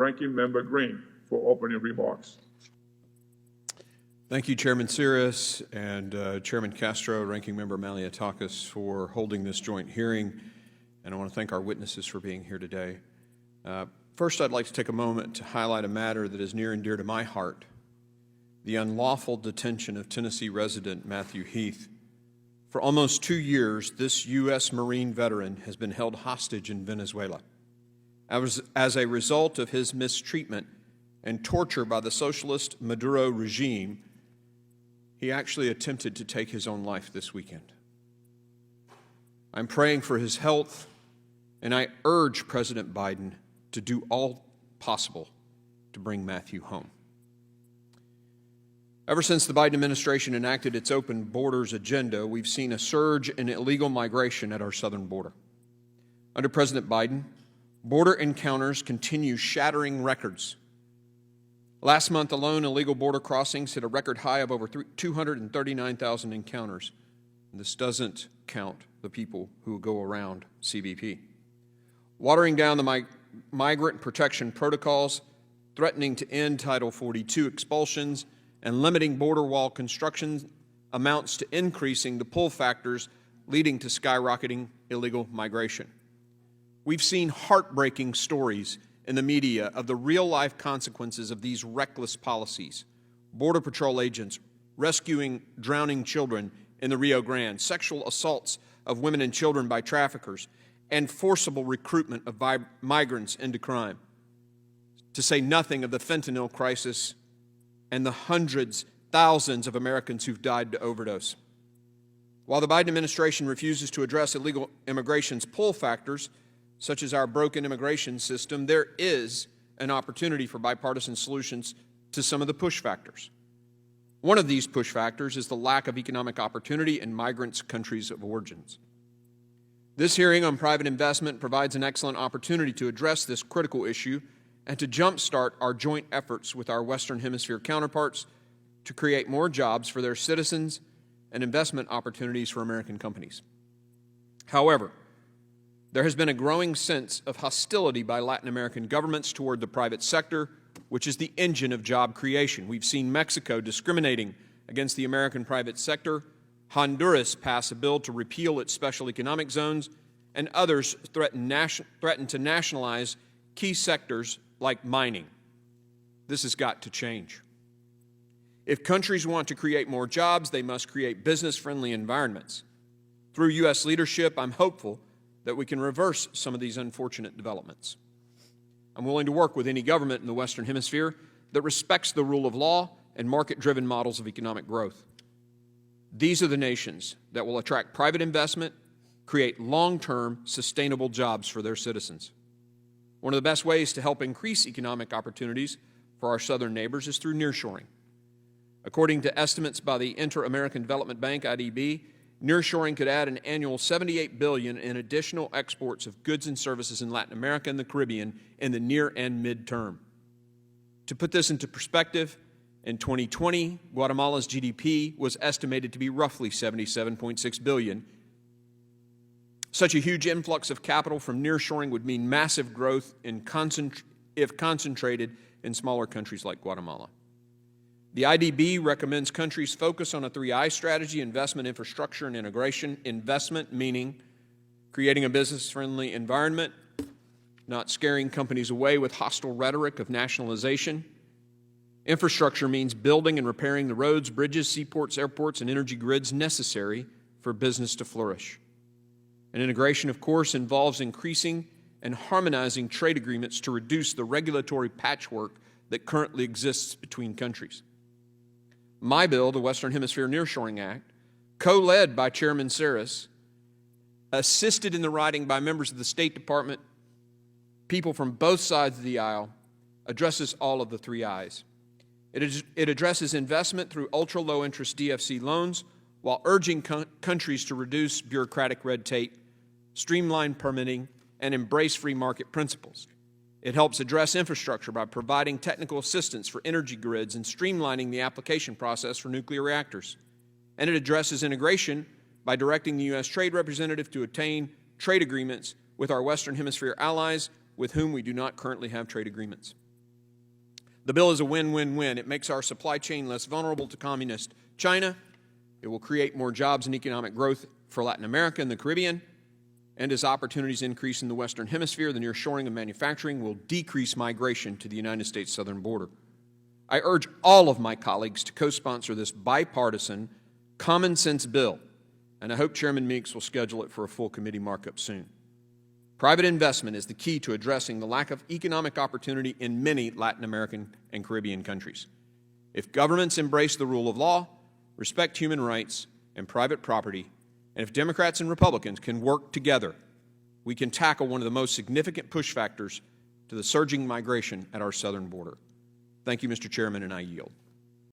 Ranking Member Green for opening remarks. Thank you, Chairman Siris and Chairman Castro, Ranking Member Malliotakis, for holding this joint hearing, and I want to thank our witnesses for being here today. First, I'd like to take a moment to highlight a matter that is near and dear to my heart: the unlawful detention of Tennessee resident Matthew Heath. For almost 2 years, this U.S. Marine veteran has been held hostage in Venezuela. As a result of his mistreatment and torture by the socialist Maduro regime, he actually attempted to take his own life this weekend. I'm praying for his health, and I urge President Biden to do all possible to bring Matthew home. Ever since the Biden administration enacted its open borders agenda, we've seen a surge in illegal migration at our southern border. Under President Biden, border encounters continue shattering records. Last month alone, illegal border crossings hit a record high of over 239,000 encounters. And this doesn't count the people who go around CBP. Watering down the migrant protection protocols, threatening to end Title 42 expulsions, and limiting border wall construction amounts to increasing the pull factors, leading to skyrocketing illegal migration. We've seen heartbreaking stories in the media of the real-life consequences of these reckless policies: Border Patrol agents rescuing drowning children in the Rio Grande, sexual assaults of women and children by traffickers, and forcible recruitment of migrants into crime, to say nothing of the fentanyl crisis and the hundreds, thousands of Americans who've died to overdose. While the Biden administration refuses to address illegal immigration's pull factors, such as our broken immigration system, there is an opportunity for bipartisan solutions to some of the push factors. One of these push factors is the lack of economic opportunity in migrants' countries of origins. This hearing on private investment provides an excellent opportunity to address this critical issue and to jumpstart our joint efforts with our Western Hemisphere counterparts to create more jobs for their citizens and investment opportunities for American companies. However, there has been a growing sense of hostility by Latin American governments toward the private sector, which is the engine of job creation. We've seen Mexico discriminating against the American private sector, Honduras pass a bill to repeal its special economic zones, and others threaten to nationalize key sectors like mining. This has got to change. If countries want to create more jobs, they must create business-friendly environments. Through U.S. leadership, I'm hopeful that we can reverse some of these unfortunate developments. I'm willing to work with any government in the Western Hemisphere that respects the rule of law and market-driven models of economic growth. These are the nations that will attract private investment, create long-term, sustainable jobs for their citizens. One of the best ways to help increase economic opportunities for our southern neighbors is through nearshoring. According to estimates by the Inter-American Development Bank, IDB, nearshoring could add an annual $78 billion in additional exports of goods and services in Latin America and the Caribbean in the near and midterm. To put this into perspective, in 2020, Guatemala's GDP was estimated to be roughly $77.6 billion. Such a huge influx of capital from nearshoring would mean massive growth if concentrated in smaller countries like Guatemala. The IDB recommends countries focus on a 3I strategy: investment, infrastructure, and integration. Investment meaning creating a business-friendly environment, not scaring companies away with hostile rhetoric of nationalization. Infrastructure means building and repairing the roads, bridges, seaports, airports, and energy grids necessary for business to flourish. And integration, of course, involves increasing and harmonizing trade agreements to reduce the regulatory patchwork that currently exists between countries. My bill, the Western Hemisphere Nearshoring Act, co-led by Chairman Siris, assisted in the writing by members of the State Department, people from both sides of the aisle, addresses all of the 3 I's. It addresses investment through ultra-low-interest DFC loans while urging countries to reduce bureaucratic red tape, streamline permitting, and embrace free market principles. It helps address infrastructure by providing technical assistance for energy grids and streamlining the application process for nuclear reactors. And it addresses integration by directing the U.S. Trade Representative to obtain trade agreements with our Western Hemisphere allies with whom we do not currently have trade agreements. The bill is a win-win-win. It makes our supply chain less vulnerable to communist China. It will create more jobs and economic growth for Latin America and the Caribbean. And as opportunities increase in the Western Hemisphere, the nearshoring of manufacturing will decrease migration to the United States southern border. I urge all of my colleagues to co-sponsor this bipartisan, common-sense bill, and I hope Chairman Meeks will schedule it for a full committee markup soon. Private investment is the key to addressing the lack of economic opportunity in many Latin American and Caribbean countries. If governments embrace the rule of law, respect human rights and private property, and if Democrats and Republicans can work together, we can tackle one of the most significant push factors to the surging migration at our southern border. Thank you, Mr. Chairman, and I yield.